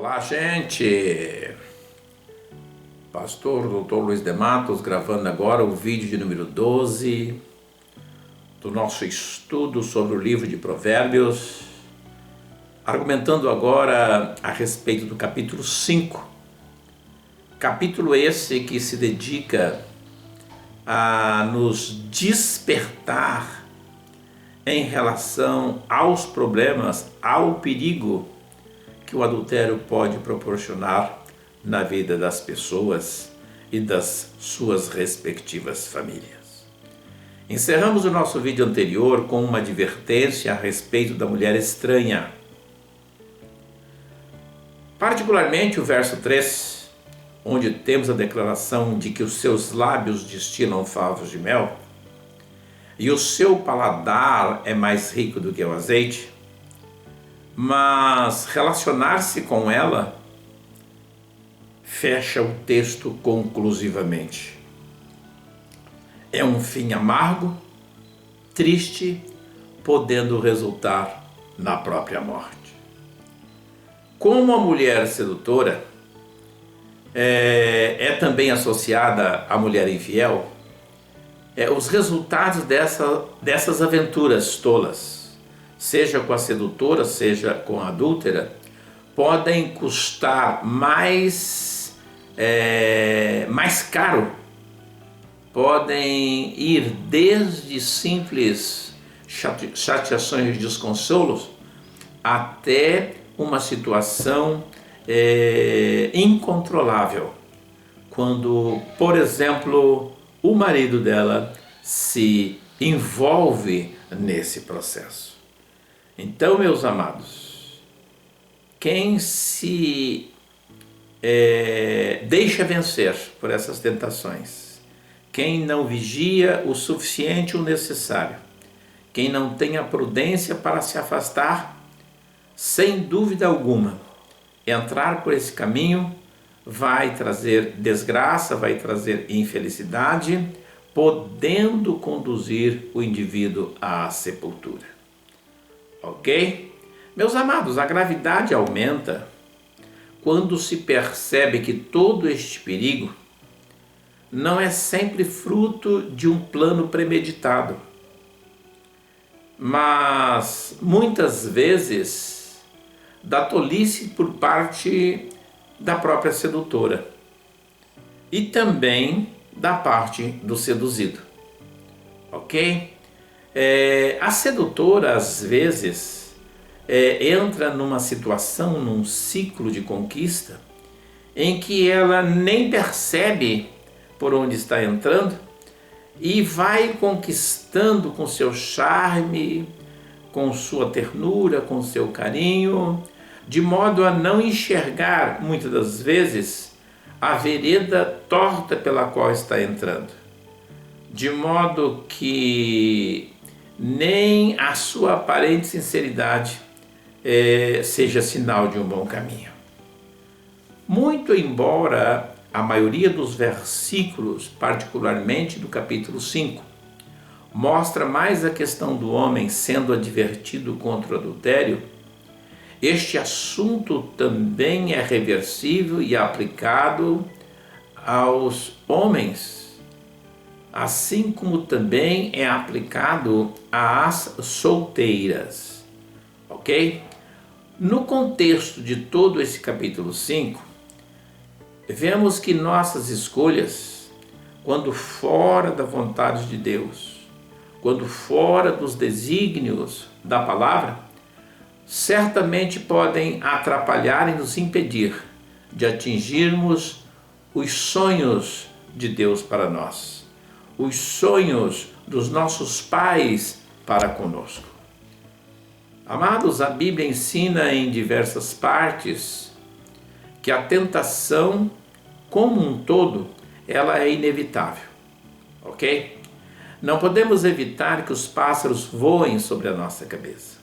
Olá, gente! Pastor Dr. Luiz de Matos gravando agora o vídeo de número 12 do nosso estudo sobre o livro de Provérbios, argumentando agora a respeito do capítulo 5. Capítulo esse que se dedica a nos despertar em relação aos problemas, ao perigo que o adultério pode proporcionar na vida das pessoas e das suas respectivas famílias. Encerramos o nosso vídeo anterior com uma advertência a respeito da mulher estranha. Particularmente o verso 3, onde temos a declaração de que os seus lábios destilam favos de mel e o seu paladar é mais rico do que o azeite, mas relacionar-se com ela fecha o texto conclusivamente. É um fim amargo, triste, podendo resultar na própria morte. Como a mulher sedutora é também associada à mulher infiel, os resultados dessas aventuras tolas, seja com a sedutora, seja com a adúltera, podem custar mais caro, podem ir desde simples chateações e desconsolos até uma situação incontrolável, quando, por exemplo, o marido dela se envolve nesse processo. Então, meus amados, quem se deixa vencer por essas tentações, quem não vigia o suficiente o necessário, quem não tem a prudência para se afastar, sem dúvida alguma, entrar por esse caminho vai trazer desgraça, vai trazer infelicidade, podendo conduzir o indivíduo à sepultura. Ok? Meus amados, a gravidade aumenta quando se percebe que todo este perigo não é sempre fruto de um plano premeditado, mas muitas vezes da tolice por parte da própria sedutora e também da parte do seduzido. Ok? A sedutora, às vezes, entra numa situação, num ciclo de conquista, em que ela nem percebe por onde está entrando e vai conquistando com seu charme, com sua ternura, com seu carinho, de modo a não enxergar, muitas das vezes, a vereda torta pela qual está entrando. De modo que nem a sua aparente sinceridade seja sinal de um bom caminho. Muito embora a maioria dos versículos, particularmente do capítulo 5, mostra mais a questão do homem sendo advertido contra o adultério, este assunto também é reversível e aplicado aos homens, assim como também é aplicado às solteiras, ok? No contexto de todo esse capítulo 5, vemos que nossas escolhas, quando fora da vontade de Deus, quando fora dos desígnios da palavra, certamente podem atrapalhar e nos impedir de atingirmos os sonhos de Deus para nós, os sonhos dos nossos pais para conosco. Amados, a Bíblia ensina em diversas partes que a tentação, como um todo, ela é inevitável, ok? Não podemos evitar que os pássaros voem sobre a nossa cabeça,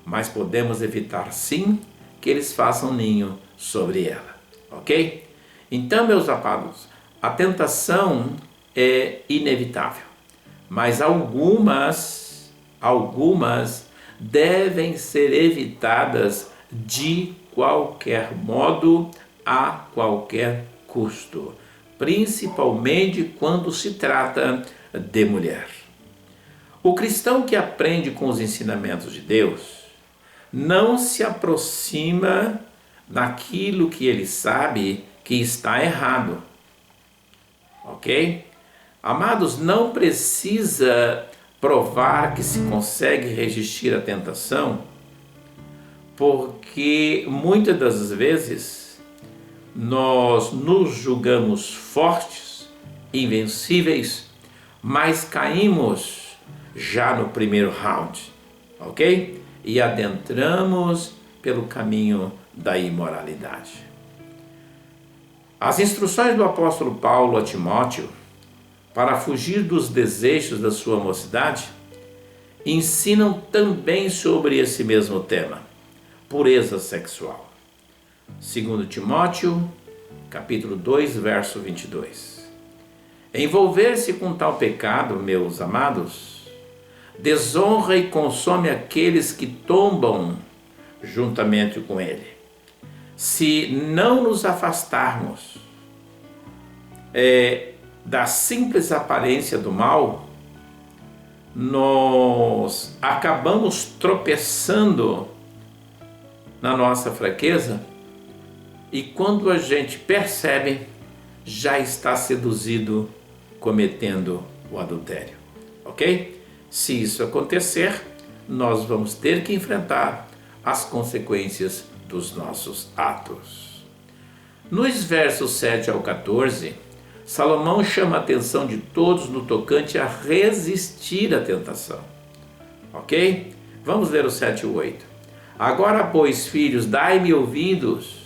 mas podemos evitar sim que eles façam ninho sobre ela, ok? Então, meus amados, a tentação é inevitável, mas algumas devem ser evitadas de qualquer modo, a qualquer custo, principalmente quando se trata de mulher. O cristão que aprende com os ensinamentos de Deus não se aproxima daquilo que ele sabe que está errado. Ok? Amados, não precisa provar que se consegue resistir à tentação, porque muitas das vezes nós nos julgamos fortes, invencíveis, mas caímos já no primeiro round, ok? E adentramos pelo caminho da imoralidade. As instruções do apóstolo Paulo a Timóteo para fugir dos desejos da sua mocidade ensinam também sobre esse mesmo tema, pureza sexual. 2 Timóteo, capítulo 2, verso 22. Envolver-se com tal pecado, meus amados, desonra e consome aqueles que tombam juntamente com ele. Se não nos afastarmos da simples aparência do mal, nós acabamos tropeçando na nossa fraqueza e quando a gente percebe, já está seduzido, cometendo o adultério, ok? Se isso acontecer, nós vamos ter que enfrentar as consequências dos nossos atos. Nos versos 7 ao 14, Salomão chama a atenção de todos no tocante a resistir à tentação. Ok? Vamos ler o 7 e o 8. Agora, pois, filhos, dai-me ouvidos,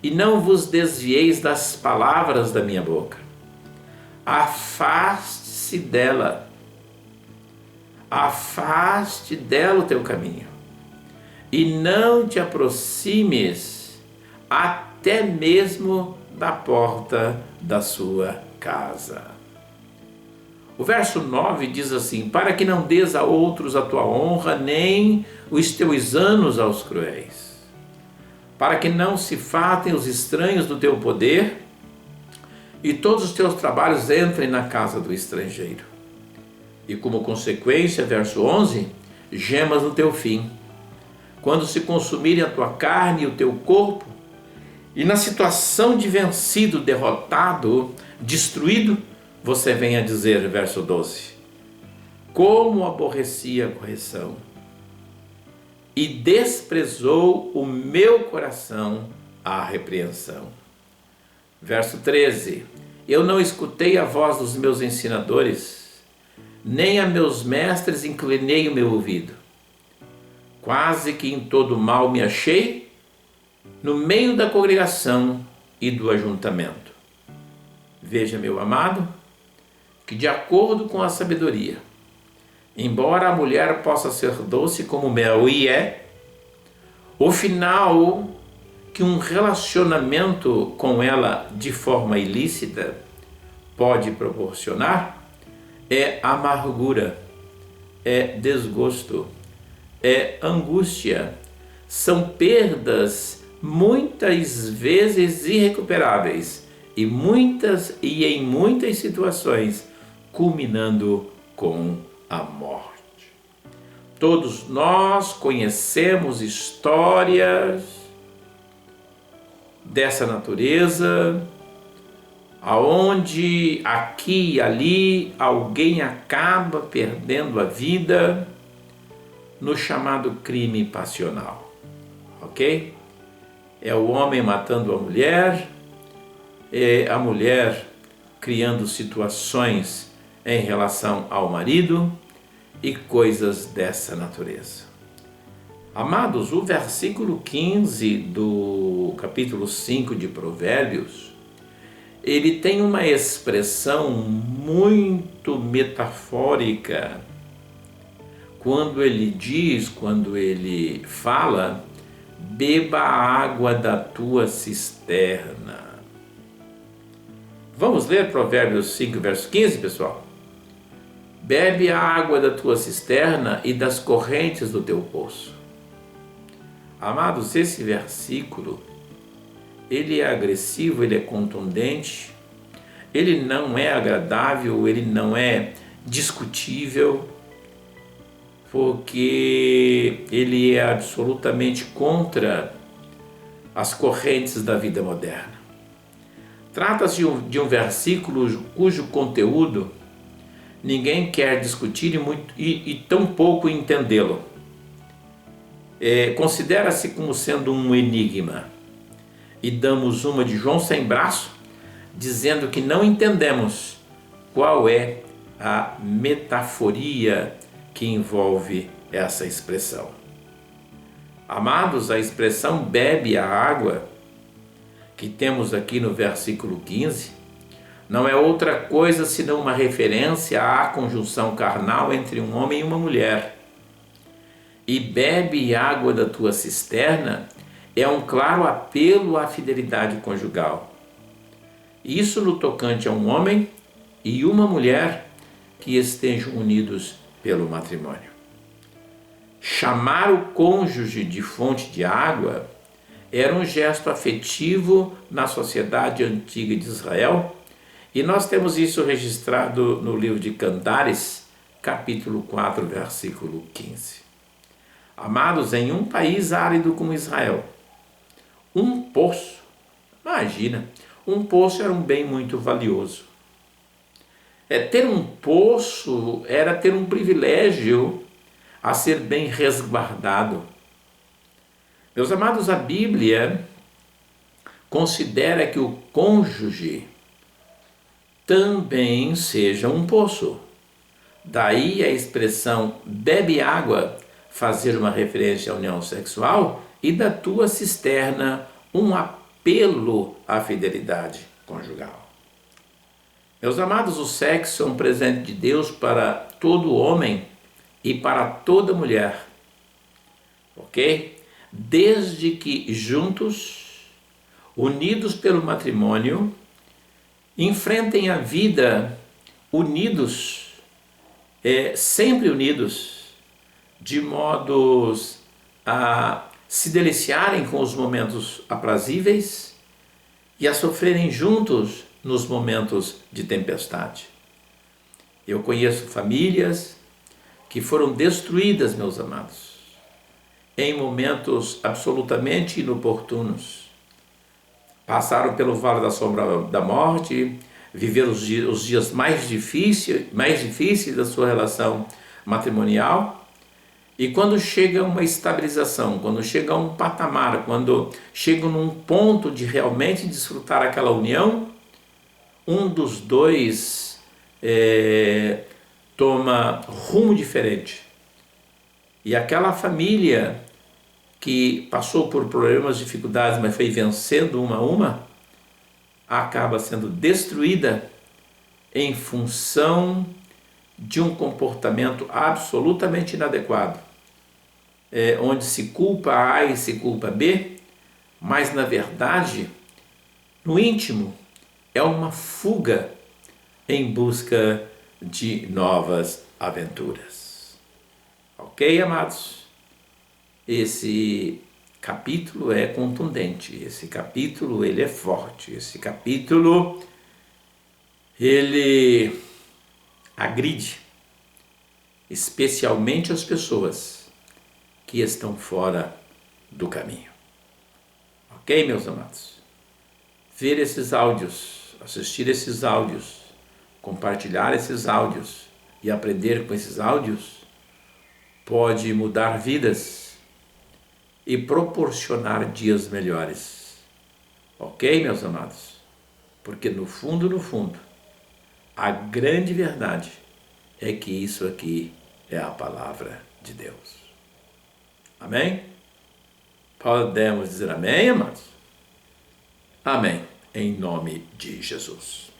e não vos desvieis das palavras da minha boca. Afaste dela o teu caminho, e não te aproximes até mesmo da porta da sua casa. O verso 9 diz assim: para que não dês a outros a tua honra, nem os teus anos aos cruéis, para que não se fartem os estranhos do teu poder, e todos os teus trabalhos entrem na casa do estrangeiro. E como consequência, verso 11, gemas no teu fim, quando se consumirem a tua carne e o teu corpo, e na situação de vencido, derrotado, destruído, você vem a dizer, verso 12, como aborrecia a correção, e desprezou o meu coração a repreensão. Verso 13, eu não escutei a voz dos meus ensinadores, nem a meus mestres inclinei o meu ouvido. Quase que em todo mal me achei, no meio da congregação e do ajuntamento. Veja, meu amado, que de acordo com a sabedoria, embora a mulher possa ser doce como mel, e o final que um relacionamento com ela de forma ilícita pode proporcionar é amargura, é desgosto, é angústia, são perdas muitas vezes irrecuperáveis e em muitas situações culminando com a morte. Todos nós conhecemos histórias dessa natureza, aonde aqui e ali alguém acaba perdendo a vida no chamado crime passional, ok? É o homem matando a mulher, é a mulher criando situações em relação ao marido e coisas dessa natureza. Amados, o versículo 15 do capítulo 5 de Provérbios, ele tem uma expressão muito metafórica quando ele fala, beba a água da tua cisterna. Vamos ler Provérbios 5, verso 15, pessoal? Bebe a água da tua cisterna e das correntes do teu poço. Amados, esse versículo, ele é agressivo, ele é contundente, ele não é agradável, ele não é discutível, porque ele é absolutamente contra as correntes da vida moderna. Trata-se de um versículo cujo conteúdo ninguém quer discutir e tampouco entendê-lo. Considera-se como sendo um enigma. E damos uma de João sem braço, dizendo que não entendemos qual é a metaforia que envolve essa expressão. Amados, a expressão bebe a água, que temos aqui no versículo 15, não é outra coisa senão uma referência à conjunção carnal entre um homem e uma mulher. E bebe água da tua cisterna é um claro apelo à fidelidade conjugal. Isso no tocante a um homem e uma mulher que estejam unidos pelo matrimônio. Chamar o cônjuge de fonte de água era um gesto afetivo na sociedade antiga de Israel, e nós temos isso registrado no livro de Cantares, capítulo 4, versículo 15. Amados, em um país árido como Israel, um poço, imagina, um poço era um bem muito valioso. Ter um poço era ter um privilégio a ser bem resguardado. Meus amados, a Bíblia considera que o cônjuge também seja um poço. Daí a expressão bebe água fazer uma referência à união sexual, e da tua cisterna um apelo à fidelidade conjugal. Meus amados, o sexo é um presente de Deus para todo homem e para toda mulher, ok? Desde que juntos, unidos pelo matrimônio, enfrentem a vida unidos, sempre unidos, de modos a se deliciarem com os momentos aprazíveis e a sofrerem juntos nos momentos de tempestade. Eu conheço famílias que foram destruídas, meus amados, em momentos absolutamente inoportunos. Passaram pelo vale da sombra da morte, viveram os dias mais difíceis da sua relação matrimonial, e quando chega uma estabilização, quando chega um patamar, quando chega num ponto de realmente desfrutar aquela união, um dos dois toma rumo diferente. E aquela família que passou por problemas, dificuldades, mas foi vencendo uma a uma, acaba sendo destruída em função de um comportamento absolutamente inadequado, onde se culpa A e se culpa B, mas na verdade, no íntimo, é uma fuga em busca de novas aventuras. Ok, amados? Esse capítulo é contundente, esse capítulo ele é forte, esse capítulo ele agride especialmente as pessoas que estão fora do caminho. Ok, meus amados? Ver esses áudios, assistir esses áudios, compartilhar esses áudios e aprender com esses áudios pode mudar vidas e proporcionar dias melhores. Ok, meus amados? Porque no fundo, a grande verdade é que isso aqui é a palavra de Deus. Amém? Podemos dizer amém, amados? Amém, em nome de Jesus.